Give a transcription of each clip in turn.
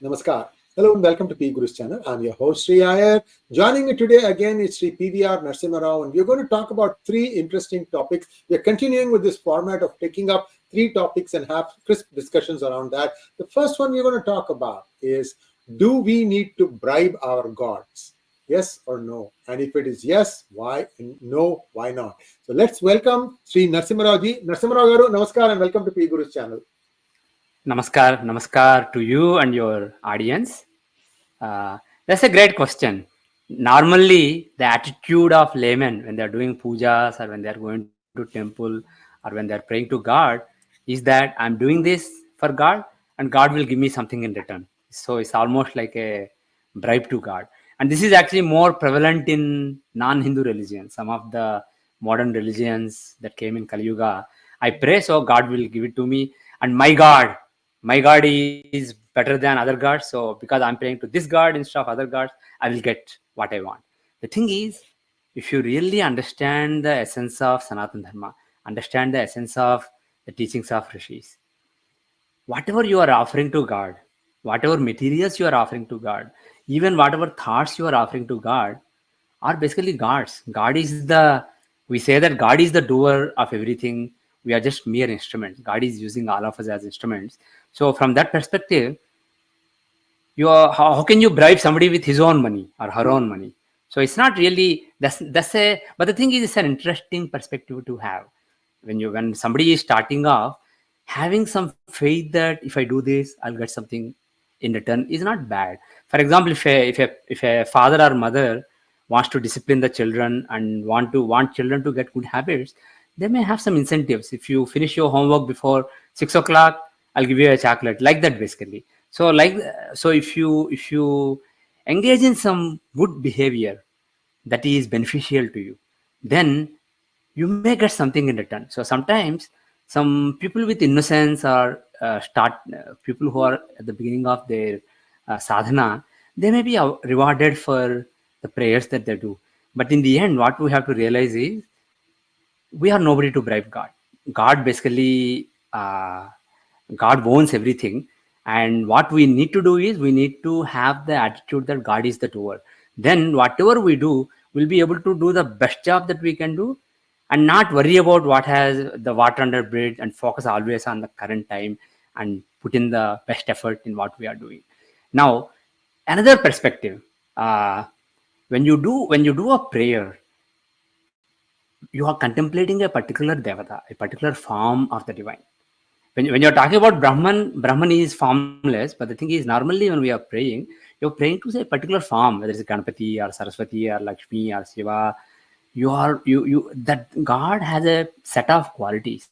Namaskar. Hello and welcome to PGurus channel. I'm your host Sree Iyer. Joining me today again is Sree PVR Narasimha Rao, and we're going to talk about three interesting topics. We're continuing with this format of taking up three topics and have crisp discussions around that. The first one we're going to talk about is, do we need to bribe our gods? Yes or no? And if it is yes, why? And no, why not? So let's welcome Sree Narasimha Rao ji. Narasimha Rao garu, namaskar and welcome to PGurus channel. Namaskar to you and your audience. That's a great question. Normally, the attitude of laymen when they're doing pujas or when they're going to temple or when they're praying to God is that I'm doing this for God and God will give me something in return. So it's almost like a bribe to God. And this is actually more prevalent in non-Hindu religions. Some of the modern religions that came in Kali Yuga, I pray so God will give it to me. And my God is better than other gods. So because I'm praying to this God instead of other gods, I will get what I want. The thing is, if you really understand the essence of Sanatana Dharma, understand the essence of the teachings of rishis, whatever you are offering to God, whatever materials you are offering to God, even whatever thoughts you are offering to God, are basically gods. We say that God is the doer of everything. We are just mere instruments. God is using all of us as instruments. So from that perspective, how can you bribe somebody with his own money or her own money? So it's not really, but the thing is, it's an interesting perspective to have. When somebody is starting off, having some faith that if I do this, I'll get something in return is not bad. For example, if a father or mother wants to discipline the children and want children to get good habits, they may have some incentives. If you finish your homework before 6 o'clock, I'll give you a chocolate, like that basically. So if you engage in some good behavior that is beneficial to you, then you may get something in return. So sometimes some people with innocence or people who are at the beginning of their sadhana, they may be rewarded for the prayers that they do. But in the end, what we have to realize is we are nobody to bribe God. God basically, God owns everything. And what we need to do is we need to have the attitude that God is the doer. Then whatever we do, we'll be able to do the best job that we can do and not worry about what has the water under bridge and focus always on the current time and put in the best effort in what we are doing. Now, another perspective, when you do a prayer, you are contemplating a particular devata, a particular form of the divine. When you're talking about Brahman is formless, but the thing is, normally when we are praying, you're praying to say a particular form, whether it's Ganapati or Saraswati or Lakshmi or Shiva. That God has a set of qualities.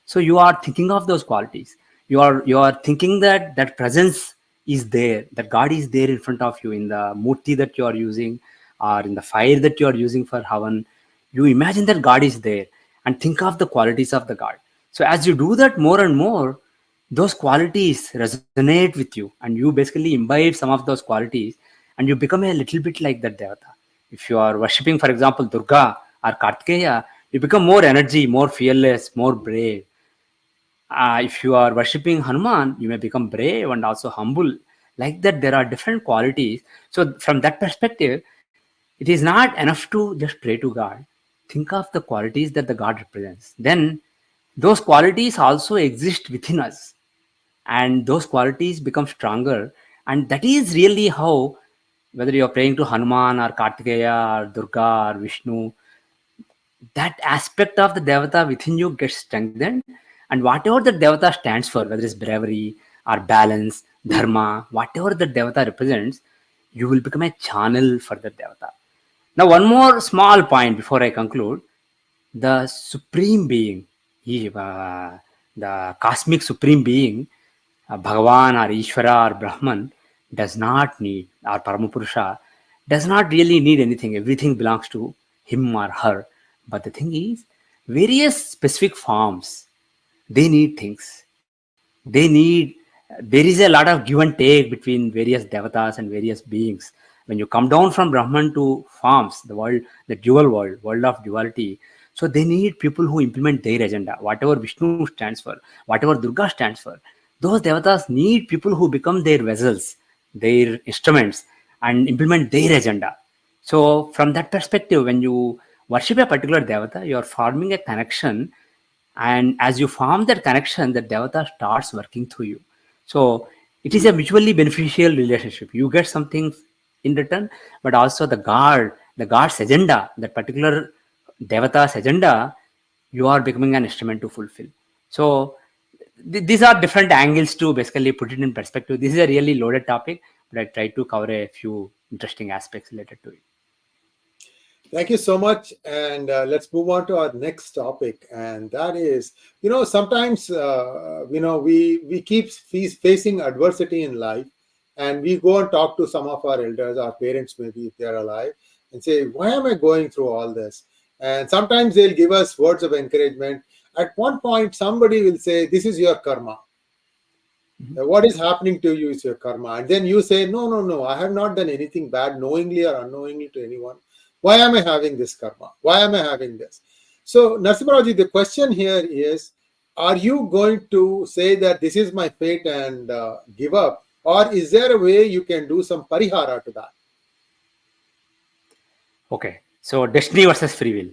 So you are thinking of those qualities. You are thinking that presence is there, that God is there in front of you in the Mukti that you are using or in the fire that you are using for Havan. You imagine that God is there and think of the qualities of the God. So as you do that more and more, those qualities resonate with you and you basically imbibe some of those qualities and you become a little bit like that devata. If you are worshipping, for example, Durga or Kartikeya, you become more energy, more fearless, more brave. If you are worshipping Hanuman, you may become brave and also humble. Like that, there are different qualities. So from that perspective, it is not enough to just pray to God. Think of the qualities that the God represents. Then those qualities also exist within us. And those qualities become stronger. And that is really how, whether you're praying to Hanuman or Kartikeya or Durga or Vishnu, that aspect of the devata within you gets strengthened. And whatever the devata stands for, whether it's bravery or balance, dharma, whatever the devata represents, you will become a channel for the devata. Now, one more small point before I conclude. The supreme being, the cosmic supreme being, Bhagavan or Ishvara or Brahman, does not need, or Paramapurusha, does not really need anything. Everything belongs to him or her. But the thing is, various specific forms, they need things. There is a lot of give and take between various devatas and various beings. When you come down from Brahman to forms, the world, the dual world of duality, so they need people who implement their agenda, whatever Vishnu stands for, whatever Durga stands for. Those devatas need people who become their vessels, their instruments, and implement their agenda. So from that perspective, when you worship a particular devata, you are forming a connection, and as you form that connection, the devata starts working through you. So it is a mutually beneficial relationship. You get something in return, but also the god's agenda, that particular devata's agenda, you are becoming an instrument to fulfill. So these are different angles to basically put it in perspective. This is a really loaded topic, but I try to cover a few interesting aspects related to it. Thank you so much. And let's move on to our next topic. And that is, sometimes, we keep facing adversity in life, and we go and talk to some of our elders, our parents, maybe if they're alive, and say, why am I going through all this? And sometimes they'll give us words of encouragement. At one point, somebody will say, this is your karma. What is happening to you is your karma. And then you say, no, I have not done anything bad, knowingly or unknowingly, to anyone. Why am I having this karma? Why am I having this? So, Narasimha Rao ji, the question here is, are you going to say that this is my fate and give up? Or is there a way you can do some parihara to that? Okay, so destiny versus free will.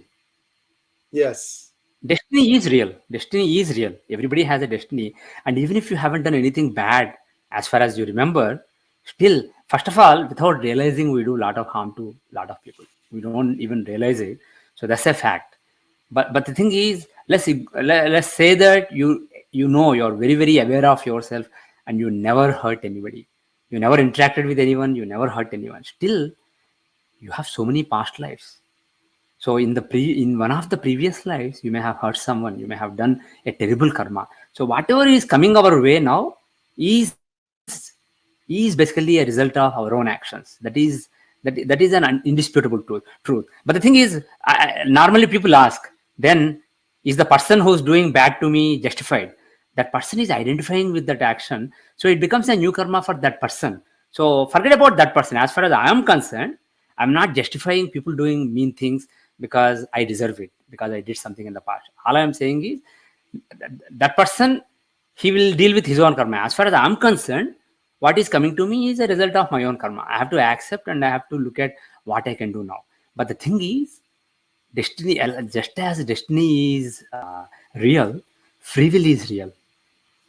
Yes. Destiny is real. Destiny is real. Everybody has a destiny. And even if you haven't done anything bad, as far as you remember, still, first of all, without realizing, we do a lot of harm to a lot of people. We don't even realize it. So that's a fact. But the thing is, let's say that you're very, very aware of yourself, and you never hurt anybody. You never interacted with anyone. You never hurt anyone. Still, you have so many past lives. So in one of the previous lives, you may have hurt someone. You may have done a terrible karma. So whatever is coming our way now is basically a result of our own actions. That is an indisputable truth. But the thing is, normally people ask, then is the person who's doing bad to me justified? That person is identifying with that action, so it becomes a new karma for that person. So forget about that person. As far as I am concerned, I'm not justifying people doing mean things because I deserve it, because I did something in the past. All I am saying is that person, he will deal with his own karma. As far as I'm concerned, what is coming to me is a result of my own karma. I have to accept, and I have to look at what I can do now. But the thing is, destiny, just as destiny is real, free will is real.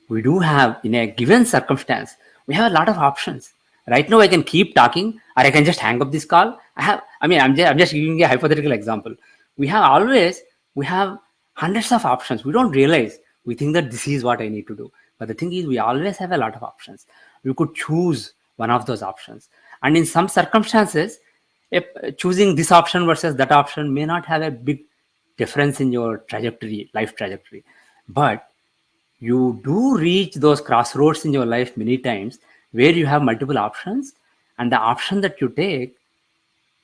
We do have, in a given circumstance, we have a lot of options. Right now, I can keep talking, or I can just hang up this call. I'm just giving a hypothetical example. We have hundreds of options. We don't realize. We think that this is what I need to do. But the thing is, we always have a lot of options. You could choose one of those options. And in some circumstances, choosing this option versus that option may not have a big difference in your life trajectory. But you do reach those crossroads in your life many times where you have multiple options, and the option that you take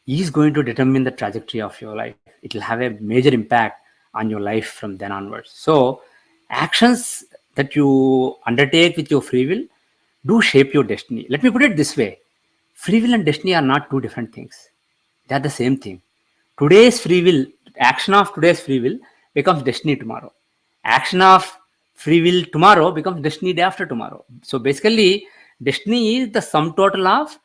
is going to determine the trajectory of your life. It will have a major impact on your life from then onwards. So actions that you undertake with your free will do shape your destiny. Let me put it this way. Free will and destiny are not two different things. They are the same thing. Action of today's free will becomes destiny tomorrow. Action of free will tomorrow becomes destiny day after tomorrow. So basically, destiny is the sum total of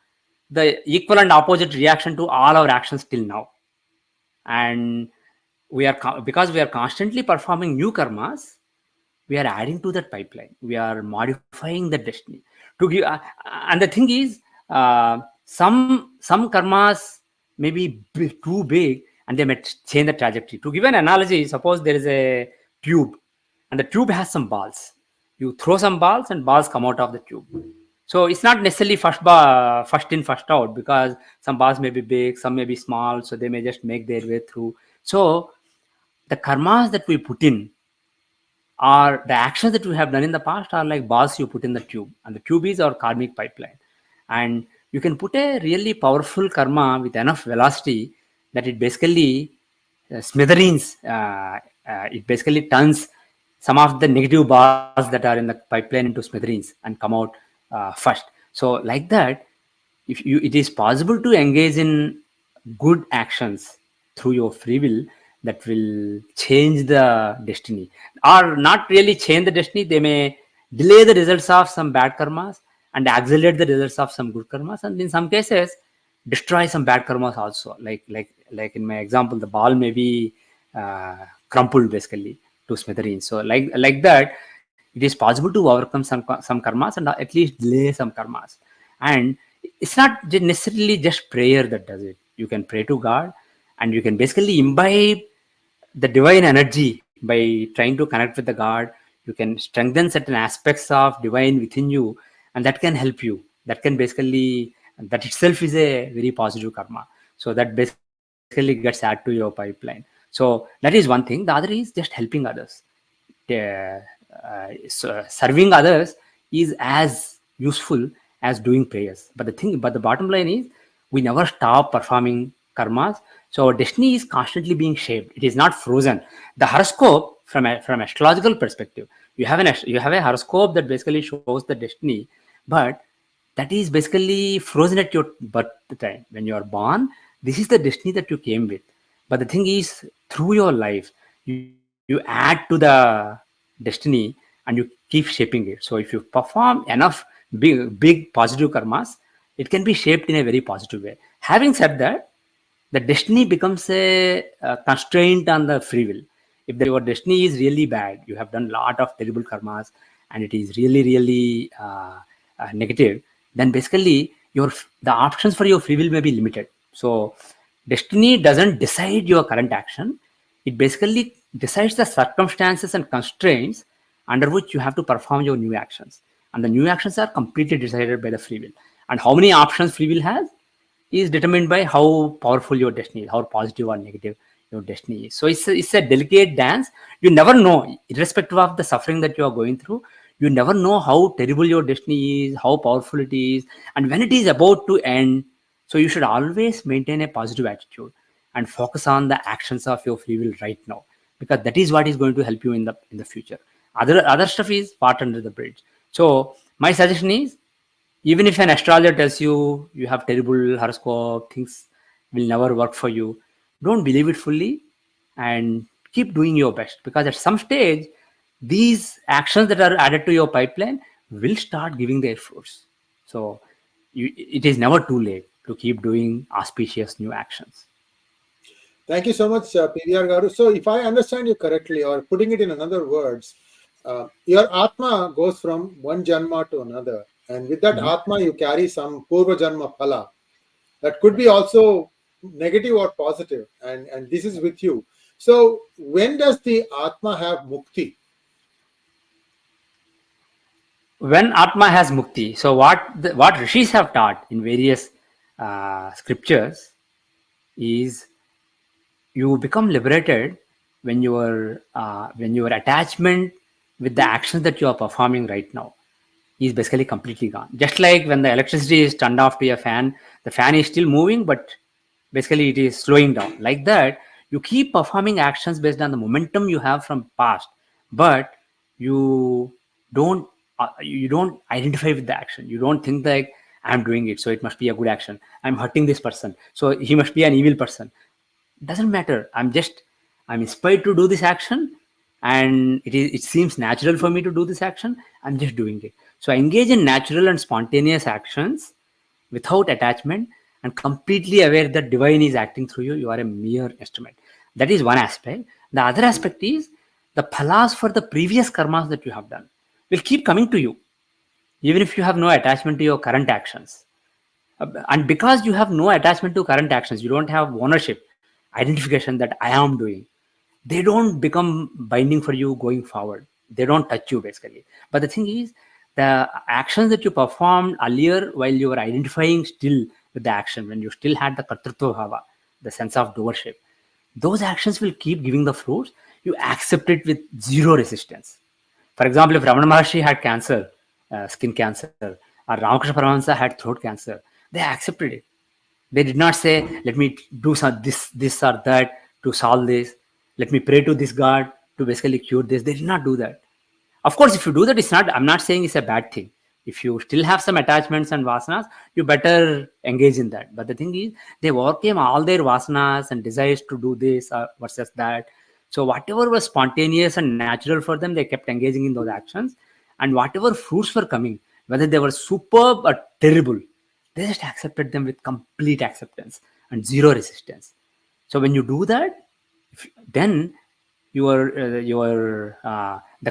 the equal and opposite reaction to all our actions till now. And because we are constantly performing new karmas, we are adding to that pipeline. We are modifying the destiny. And the thing is, some karmas may be too big, and they may change the trajectory. To give an analogy, suppose there is a tube, and the tube has some balls. You throw some balls, and balls come out of the tube. So it's not necessarily first in, first out, because some balls may be big, some may be small, so they may just make their way through. So the karmas that we put in, or the actions that we have done in the past, are like balls you put in the tube, and the tube is our karmic pipeline. And you can put a really powerful karma with enough velocity that it basically smithereens. It basically turns some of the negative balls that are in the pipeline into smithereens and come out first. So like that, it is possible to engage in good actions through your free will that will change the destiny, or not really change the destiny. They may delay the results of some bad karmas, and accelerate the results of some good karmas, and in some cases destroy some bad karmas also. Like in my example, the ball may be crumpled basically to smithereens. So like that, it is possible to overcome some karmas and at least delay some karmas. And it's not necessarily just prayer that does it. You can pray to God, and you can basically imbibe the divine energy by trying to connect with the God. You can strengthen certain aspects of divine within you, and that can help you. That can basically, that itself is a very positive karma. So that basically gets added to your pipeline. So that is one thing. The other is just helping others. Serving others is as useful as doing prayers. But the bottom line is, we never stop performing karmas. So our destiny is constantly being shaped. It is not frozen. The horoscope, from astrological perspective, you have a horoscope that basically shows the destiny, but that is basically frozen at your birth time. When you are born, this is the destiny that you came with. But the thing is, through your life, you add to the destiny and you keep shaping it. So if you perform enough big positive karmas, it can be shaped in a very positive way. Having said that, the destiny becomes a constraint on the free will. If your destiny is really bad, you have done a lot of terrible karmas, and it is really negative, then basically the options for your free will may be limited. So destiny doesn't decide your current action. It basically decides the circumstances and constraints under which you have to perform your new actions. And the new actions are completely decided by the free will. And how many options free will has is determined by how powerful your destiny is, how positive or negative your destiny is. So it's a delicate dance. You never know, irrespective of the suffering that you are going through, you never know how terrible your destiny is, how powerful it is, and when it is about to end. So you should always maintain a positive attitude and focus on the actions of your free will right now, because that is what is going to help you in the future. Other stuff is water under the bridge. So my suggestion is, even if an astrologer tells you you have terrible horoscope, things will never work for you, don't believe it fully and keep doing your best, because at some stage these actions that are added to your pipeline will start giving their fruits. So it is never too late to keep doing auspicious new actions. Thank you so much, PVR Garu. So if I understand you correctly, or putting it in another words, your Atma goes from one Janma to another. And with that Atma, you carry some Purva Janma Phala. That could be also negative or positive. And this is with you. So when does the Atma have Mukti? When Atma has Mukti. So what rishis have taught in various scriptures is, you become liberated when your attachment with the actions that you are performing right now is basically completely gone. Just like when the electricity is turned off to a fan, the fan is still moving, but basically it is slowing down. Like that, you keep performing actions based on the momentum you have from past, but you don't identify with the action. You don't think like, I'm doing it, so it must be a good action. I'm hurting this person, so he must be an evil person. Doesn't matter. I'm inspired to do this action, and it seems natural for me to do this action. I'm just doing it. So I engage in natural and spontaneous actions without attachment, and completely aware that divine is acting through you. You are a mere instrument. That is one aspect. The other aspect is, the phalas for the previous karmas that you have done will keep coming to you, even if you have no attachment to your current actions. And because you have no attachment to current actions, you don't have ownership, identification that I am doing, they don't become binding for you going forward. They don't touch you basically. But the thing is, the actions that you performed earlier, while you were identifying still with the action, when you still had the kartrutva bhava, the sense of doership, those actions will keep giving the fruits. You accept it with zero resistance. For example, if Ramana Maharshi had cancer, skin cancer, or Ramakrishna Paramahansa had throat cancer, they accepted it. They did not say, let me do this or that to solve this. Let me pray to this God to basically cure this. They did not do that. Of course, if you do that, I'm not saying it's a bad thing. If you still have some attachments and vasanas, you better engage in that. But the thing is, they overcame all their vasanas and desires to do this versus that. So whatever was spontaneous and natural for them, they kept engaging in those actions. And whatever fruits were coming, whether they were superb or terrible, they just accepted them with complete acceptance and zero resistance. So when you do that, then the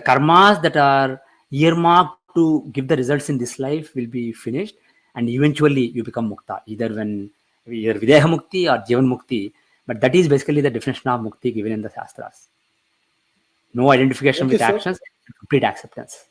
karmas that are earmarked to give the results in this life will be finished, and eventually you become mukta, either videha mukti or jivan mukti. But that is basically the definition of mukti given in the shastras. No identification with actions, complete acceptance.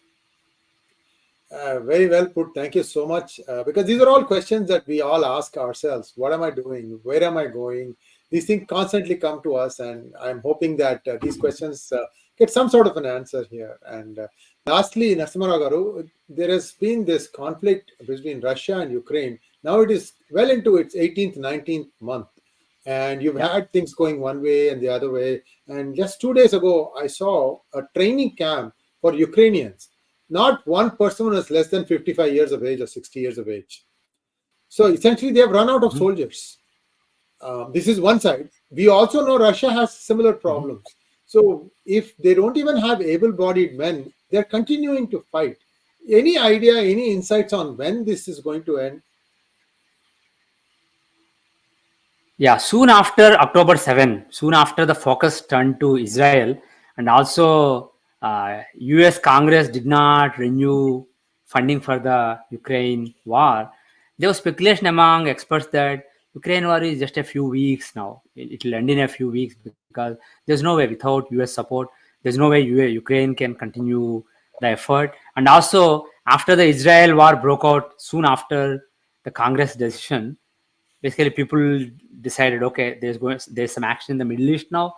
Very well put. Thank you so much. Because these are all questions that we all ask ourselves. What am I doing? Where am I going? These things constantly come to us, and I'm hoping that these questions get some sort of an answer here. And lastly, Narasimha Rao Garu, there has been this conflict between Russia and Ukraine. Now it is well into its 18th, 19th month. And you've had things going one way and the other way. And just 2 days ago, I saw a training camp for Ukrainians. Not one person was less than 55 years of age or 60 years of age. So essentially, they have run out of soldiers. This is one side. We also know Russia has similar problems. So if they don't even have able-bodied men, they're continuing to fight. Any idea, any insights on when this is going to end? Yeah, soon after October 7, soon after the focus turned to Israel, and also US Congress did not renew funding for the Ukraine war, there was speculation among experts that Ukraine war is just a few weeks now. It will end in a few weeks because there's no way without US support, there's no way Ukraine can continue the effort. And also, after the Israel war broke out, soon after the Congress decision, basically people decided, okay, there's some action in the Middle East now,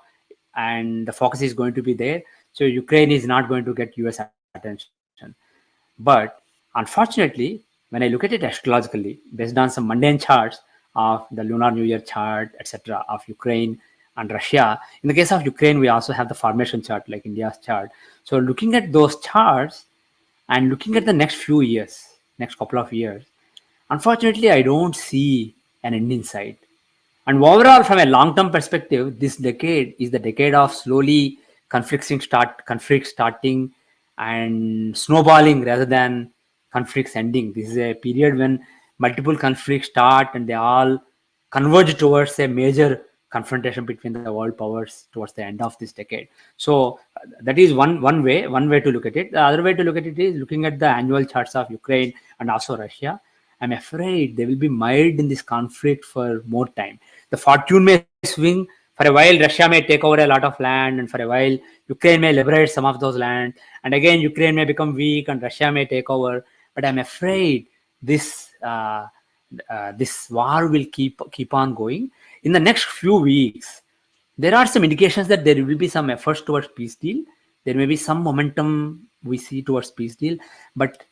and the focus is going to be there. So Ukraine is not going to get US attention. But unfortunately, when I look at it astrologically, based on some mundane charts of the Lunar New Year chart, etc., of Ukraine and Russia, in the case of Ukraine, we also have the formation chart like India's chart. So looking at those charts and looking at the next few years, next couple of years, unfortunately, I don't see an end in sight. And overall, from a long-term perspective, this decade is the decade of slowly conflicts starting and snowballing rather than conflicts ending. This is a period when multiple conflicts start and they all converge towards a major confrontation between the world powers towards the end of this decade. So that is one way to look at it. The other way to look at it is looking at the annual charts of Ukraine and also Russia. I'm afraid they will be mired in this conflict for more time. The fortune may swing. For a while, Russia may take over a lot of land, and for a while, Ukraine may liberate some of those land. And again, Ukraine may become weak, and Russia may take over. But I'm afraid this war will keep on going. In the next few weeks, there are some indications that there will be some efforts towards peace deal. There may be some momentum we see towards peace deal. But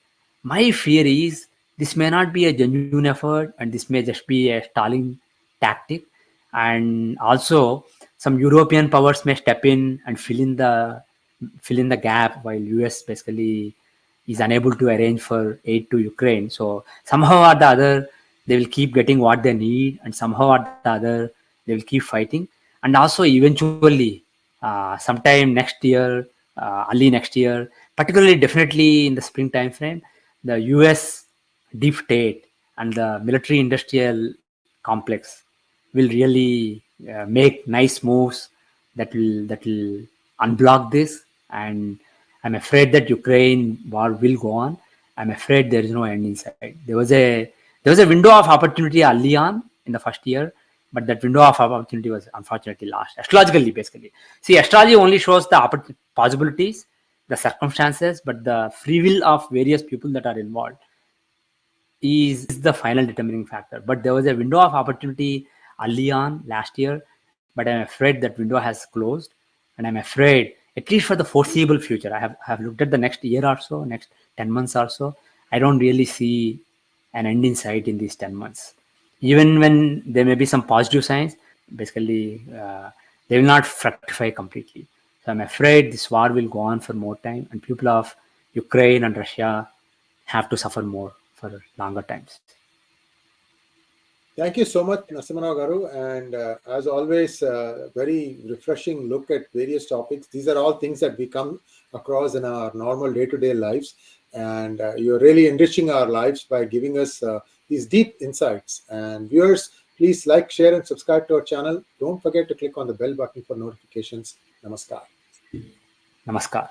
my fear is this may not be a genuine effort, and this may just be a stalling tactic. And also, some European powers may step in and fill in the gap while US basically is unable to arrange for aid to Ukraine. So somehow or the other, they will keep getting what they need, and somehow or the other, they will keep fighting. And also, eventually, sometime next year, early next year, particularly definitely in the spring time frame, the US deep state and the military-industrial complex will really make nice moves that will unblock this. And I'm afraid that Ukraine war will go on. I'm afraid there is no end in sight. There was a window of opportunity early on in the first year, but that window of opportunity was unfortunately lost. Astrologically, basically. See, astrology only shows the possibilities, the circumstances, but the free will of various people that are involved is the final determining factor. But there was a window of opportunity early on last year, but I'm afraid that window has closed. And I'm afraid, at least for the foreseeable future, I have looked at the next year or so, next 10 months or so, I don't really see an end in sight in these 10 months. Even when there may be some positive signs, basically, they will not fructify completely. So I'm afraid this war will go on for more time, and people of Ukraine and Russia have to suffer more for longer times. Thank you so much, Narasimha Rao Garu. And as always, very refreshing look at various topics. These are all things that we come across in our normal day-to-day lives. and you're really enriching our lives by giving us these deep insights. And viewers, please like, share, and subscribe to our channel. Don't forget to click on the bell button for notifications. Namaskar. Namaskar.